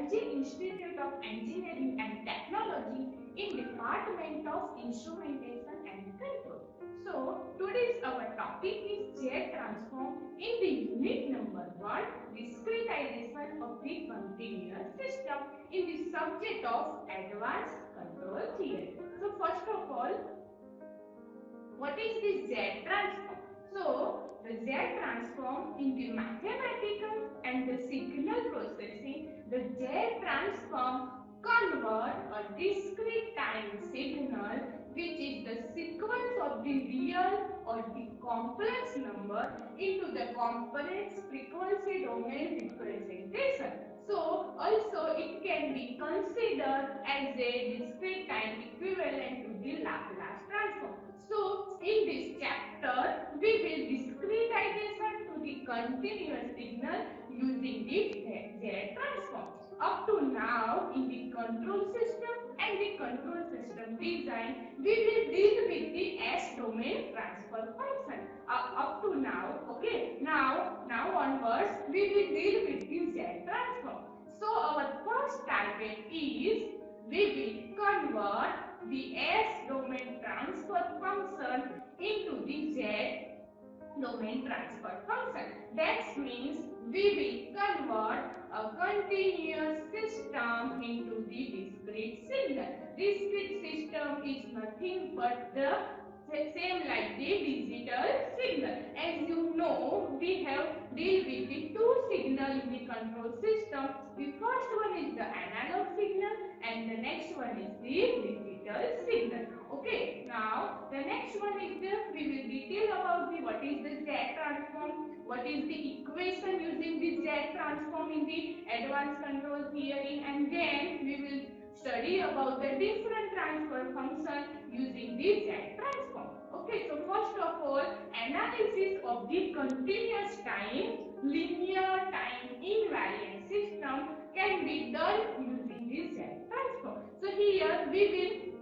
IJ Institute of Engineering and Technology in Department of Instrumentation and Control. So today's our topic is jet transform in the unit number 1, discretization of the continuous system in the subject of advanced control theory. So first of all, what is the jet transform? So the jet transform in the mathematical and the signal processing, the jet transform convert a discrete time signal which is the sequence of the real or the complex number into the complex frequency domain representation. So also it can be considered as a discrete time equivalent to the Laplace transform. So in this chapter we will discretization to the continuous signal using the Z transform. Up to now in the control system and the control system design we will deal with the S domain transfer function. Up to now, okay. Now onwards we will deal with the Z transform. So our first target is we will convert the S domain transfer function into the Z domain transfer function. That means we will convert a continuous system into the discrete signal. Discrete system is nothing but the same like the digital signal. As you know, we have deal with the two signal in the control system. The first one is the analog signal and the next one is the digital signal. Okay, now the next one is we will detail about what is the Z transform, what is the equation using the Z transform in the advanced control theory, and then we will study about the different transfer function using the Z transform. Okay, so first of all, analysis of the continuous time linear time invariant system can be done using the Z transform. So here we will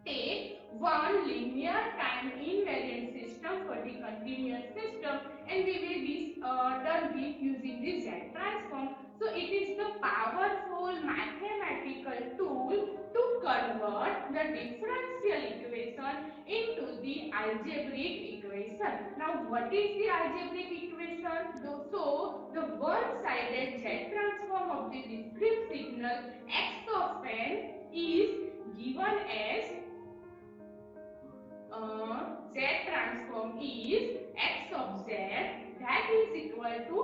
take one linear time invariant system for the continuous system and we will be done with using the Z transform. So it is the powerful mathematical tool to convert the differential equation into the algebraic equation. Now what is the algebraic equation? So the one-sided Z transform of the discrete signal x of n is given as Z transform is x of z that is equal to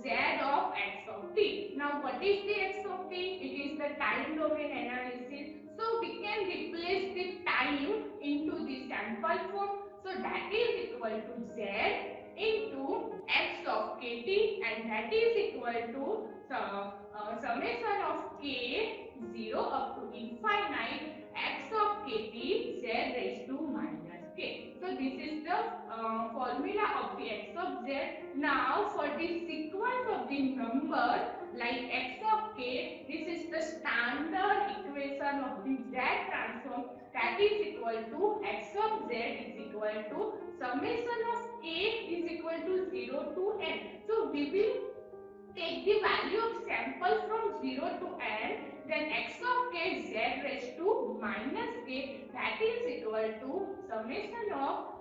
z of x of t. Now what is the x of t? It is the time domain analysis. So we can replace the time into the sample form. So that is equal to z into x of kt and that is equal to summation of k 0 up to infinite x of kt z raised to minus k. So this is the formula of the x of z. Now for the sequence of the number like x of k, this is the standard equation of the Z transform that is equal to x of z is equal to summation of k is equal to 0 to n. So we will take the value of sample from 0 to n, then x of k z raised to minus k that is equal to summation of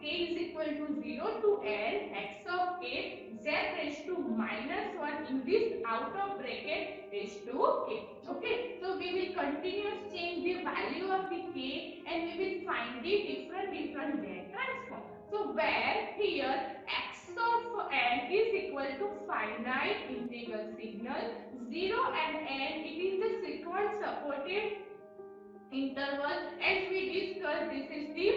k is equal to 0 to n x of k z raised to minus 1 in this out of bracket raised to k. Okay, so we will continuously change the value of the k and we will find the different z transform. So where here x of n is equal to finite integral signal 0 and n, it is the sequence supported interval. As we discussed, this is the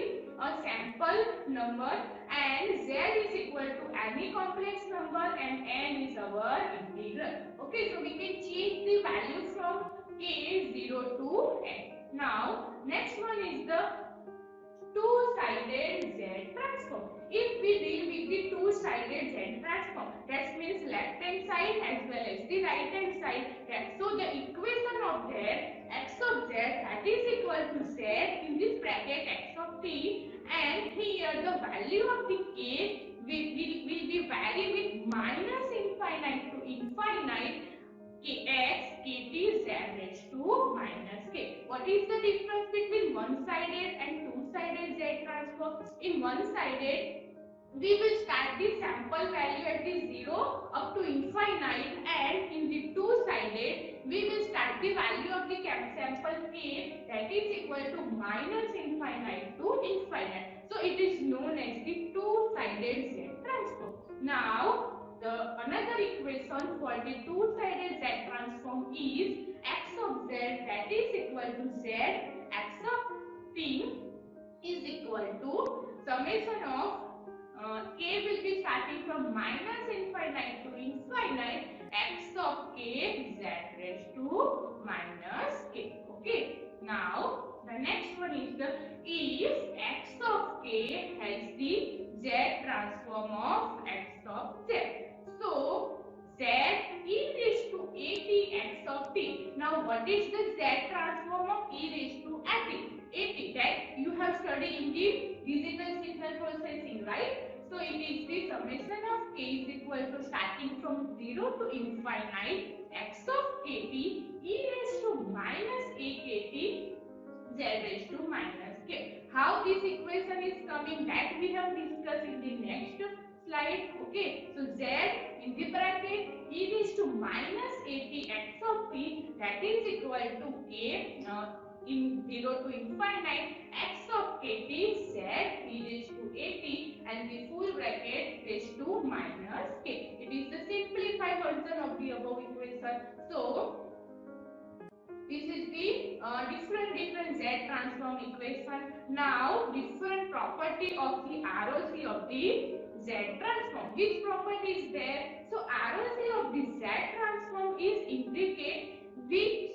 sample number and z is equal to any complex number and n is our integral. Okay, so we can change the value from k 0 to n. Now next one is the two-sided Z transform. If we deal with the two-sided Z transform, that means left hand side as well as the right hand side. So the equation of that x of z that is equal to z in this bracket x of t, and here the value of the k will be vary with minus infinite to infinite x kt z raised to minus k. What is the difference between one-sided and two-sided z transform? In one-sided, we will start the sample value at the 0 up to infinite, and in the two-sided we will start the value of the sample k that is equal to minus infinite to infinite. So it is known as the two-sided z transform. Now the another equation for the two-sided z transform is x of z that is equal to z x of t is equal to summation of k will be starting from minus infinite to infinite x of k z raised to minus k. Okay. Now the next one is the if x of k has the z transform of x of z. So z e raised to at x of t. Now what is the z transform of e raised to at? That you have studied in the digital signal processing, right? So it is the summation of k is equal to starting from 0 to infinite x of kt e raised to minus akt z raised to minus k. How this equation is coming, that we have discussed in the next slide. Okay, so z in the bracket e raised to minus at x of t that is equal to k in 0 to infinite x of kt z e raised to at and the full bracket raised to minus k. It is the simplified version of the above equation. So this is the different z transform equation. Now different property of the ROC of the z transform. Which property is there? So ROC of the z transform is indicate which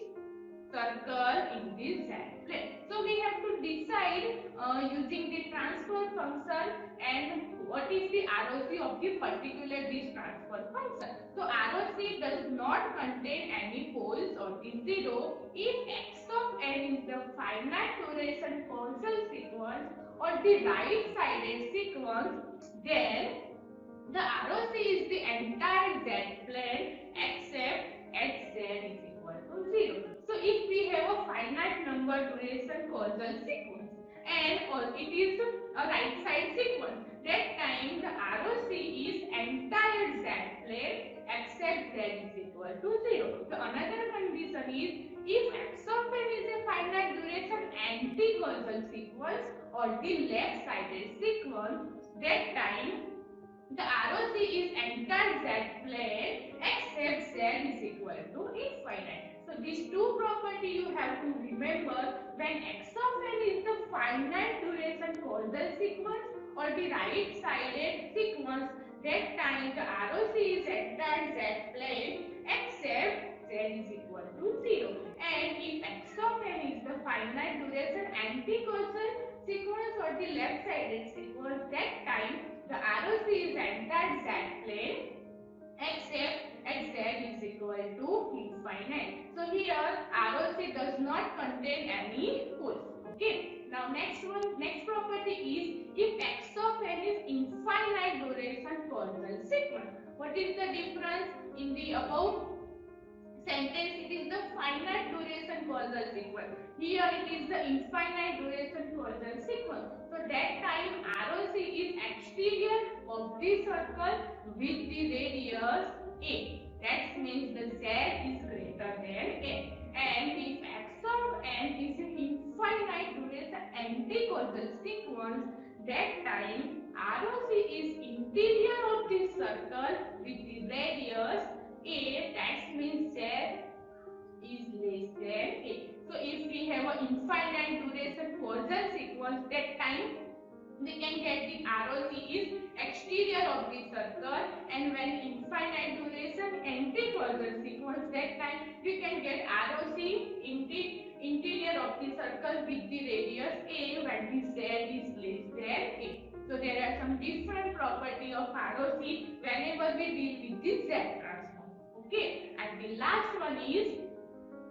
circle in the z plane. So we have to decide using the transfer function and what is the ROC of the particular this transfer function. So ROC does not contain any poles or the zero if x of n is the finite duration causal sequence or the right sided sequence, then the ROC is the entire z plane except at z is equal to 0. So if we have a finite number duration causal sequence and or it is a right side sequence, that time the ROC is entire z plane except z is equal to 0. The another condition is if x of n is a finite duration anti-causal sequence or the left sided sequence, that time the ROC is entire z plane except z is equal to infinite. So these two property you have to remember when x of n is the finite duration causal sequence or the right sided sequence, that time the ROC is entire z plane except z is equal to 0. And if x of n is the finite duration anti-causal sequence or the left sided sequence, that time the ROC is entire z plane except at z is equal to infinite. So here ROC does not contain any poles. Okay. Now next property is if x of n is infinite duration causal sequence. What is the difference in the above sentence? It is the finite duration causal sequence. Here it is the infinite duration causal sequence. So that time ROC is exterior of the circle with the radius a. That means the z is greater than a. And if x of n is an infinite duration anti-causal sequence, that time ROC is interior of the circle with the radius a. That means z is less than a. So if we have an infinite duration causal sequence, that time we can get the ROC is exterior of the circle, and when infinite duration anti-causal sequence, that time we can get ROC interior of the circle with the radius a when the z is less than a. So there are some different property of ROC whenever we deal with the z transform. Okay, and the last one is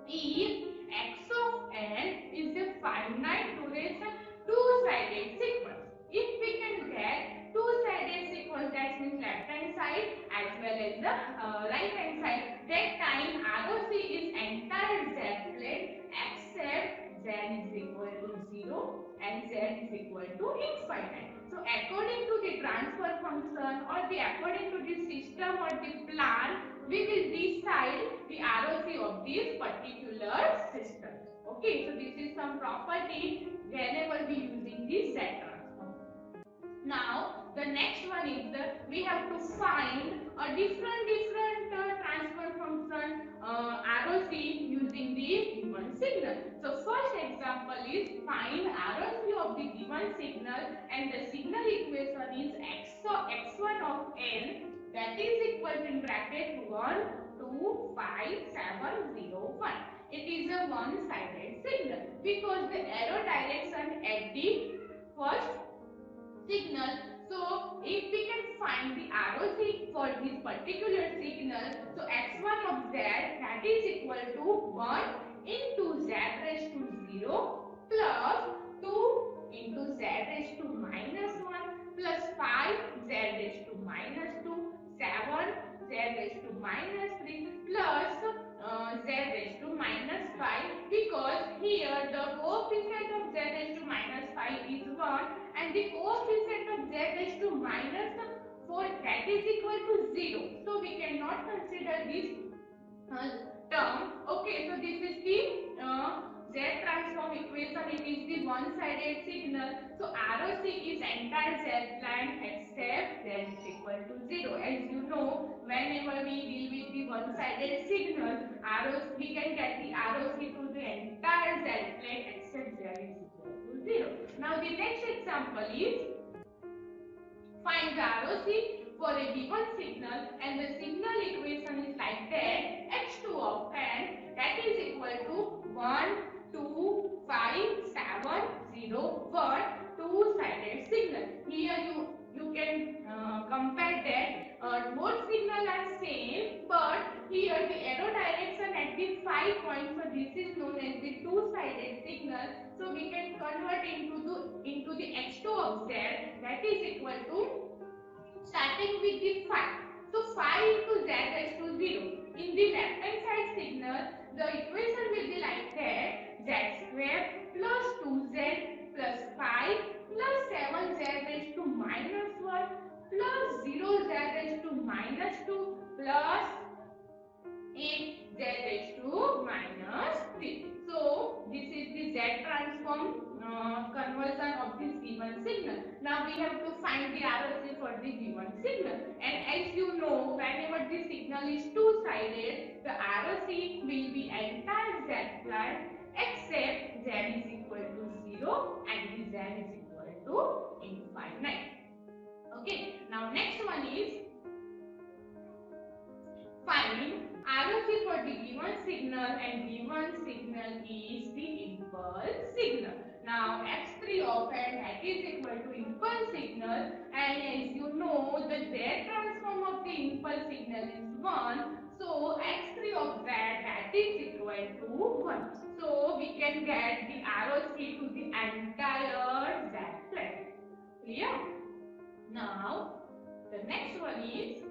if x of n is a finite duration two-sided sequence. If we can get two-sided sequence, that means left hand side as well as the right hand side, that time ROC equal to 0 and z is equal to infinite. So according to the transfer function or according to the system or the plan, we will decide the ROC of this particular system. Okay, so this is some property whenever we using this Z transform. Now the next one is we have to find a different transfer function ROC using the given signal. So first example is find ROC of the given signal, and the signal equation is x1 of n, that is equal to in bracket 1 2 5 7 0 1. It is a one-sided signal because the arrow direction at the first signal. So if we can find the ROC for this particular signal, so x1 of z, that is equal to 1 into z raised to 0 plus 2 into z raised to minus 1 plus 5 z raised to minus 2, 7 z raised to minus 3 plus z raised to minus 5, because here the coefficient of z raised to minus 5 is 1 and the coefficient of z raised to minus 4, that is equal to 0. So we cannot consider this term. Okay, so this is the Z transform equation. It is the one-sided signal. So ROC is entire Z line except Z is equal to 0. As you know, whenever we deal with the one-sided signal, ROC, we can get the ROC to the entire Z plane except Z is equal to 0. Now the next example is find the ROC for a given signal, and the signal equation is like that: x2 of n, that is equal to 1 2 5 7 0 1, two-sided signal. Here you can compare that both signal are same, but here the arrow direction at the 5 points, so this is known as the two-sided signal. So we can convert into the x2 of z, that is equal to, starting with the 5. So 5 into z raised to 0. In the left hand side signal, the equation will be like that: z square plus 2z plus 5 plus 7z raised to minus 1 plus 0z raised to minus 2 plus 8z raised to minus 3. So this is the Z transform conversion of this given signal. Now we have to find the ROC for the given signal, and as you know, whenever the signal is two-sided, the ROC will be entire Z line except Z is equal to 0 and the Z is equal to infinite. Okay, now next one is find ROC for the given signal, and given signal is the impulse signal. Now x3 of n, that is equal to impulse signal, and as you know, the Z transform of the impulse signal is 1. So x3 of z, that is equal to 1. So we can get the ROC to the entire Z plane. Clear? Now the next one is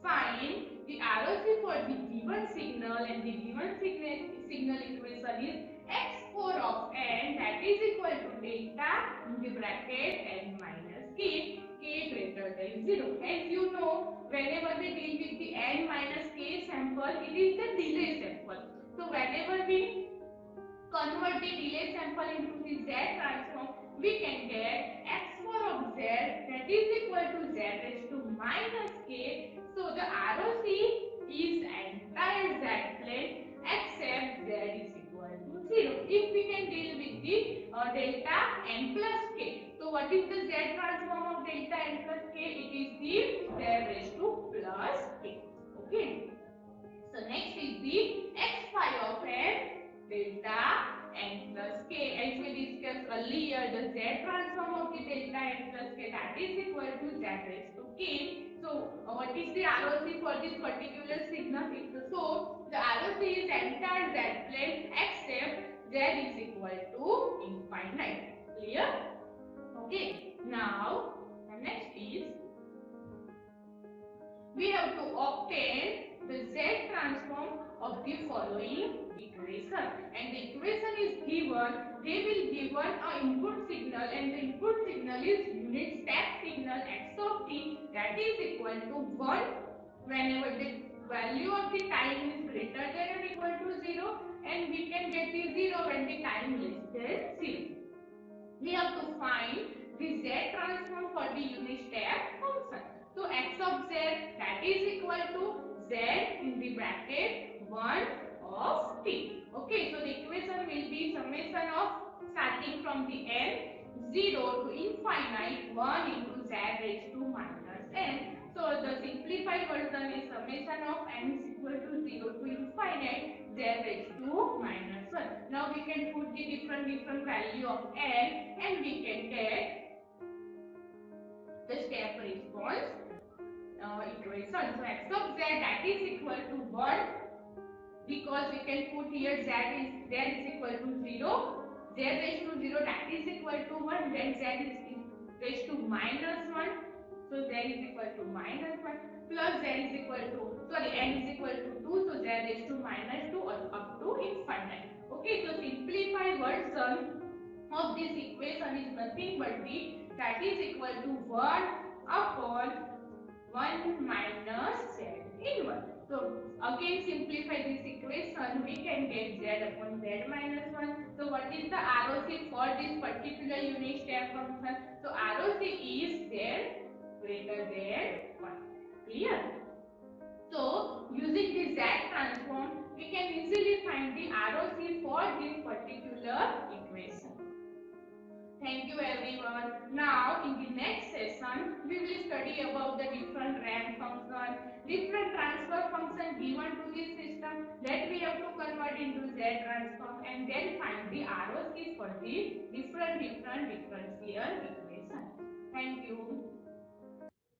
find the ROC for the given signal, and the given signal equation is x4 of n, that is equal to delta in the bracket n minus k greater than 0. As you know, whenever we deal with the n minus k sample, it is the delay sample. So whenever we convert the delay sample into the Z transform, we can get x4 of z, that is equal to z raised to minus k. So the ROC is entire Z plane except z is equal to 0. If we can deal with the delta n plus k. So what is the Z transform of delta n plus k? It is the z raised to plus k. Okay. So next is the x5 of n delta n plus k. As we discussed earlier, the Z transform of the delta n plus k, that is equal to z raised to k. So what is the ROC for this particular signal? So the ROC is entire Z plane except z is equal to infinite. Clear? Okay. Now the next is we have to obtain the Z transform of the following equation, and the equation is given. They will given a input signal, and the input signal is unit step signal x of t, that is equal to 1 whenever the value of the time is greater than or equal to 0, and we can get the 0 when the time less than 0. We have to find the Z transform for the unit step function. So x of Z, that is equal to Z in the bracket 1 of t. Okay, so the equation will be summation of starting from the n 0 to infinite 1 into Z raised to minus n. So the simplified version is summation of n is equal to 0 to infinite Z raised to minus 1. Now we can put the different value of n, and we can get the step response equation. So x of Z, that is equal to 1, because we can put here Z is equal to 0, Z raised to 0, that is equal to 1, then Z is raised to minus 1, so Z is equal to minus 1, plus Z is equal to, n is equal to 2, so Z raised to minus 2 or up to infinite. Okay, so simplified version of this equation is nothing but that is equal to 1 upon 1 minus Z inverse. So again simplify this equation, we can get Z upon Z minus 1. So what is the ROC for this particular unit step function? So ROC is Z greater than 1. Clear? So using the Z transform, we can easily find the ROC for this particular equation. Thank you everyone. Now in the next session, we will study about the different ramp function, different transfer function given to this system that we have to convert into Z transform, and then find the ROC for the different differential equation. Thank you.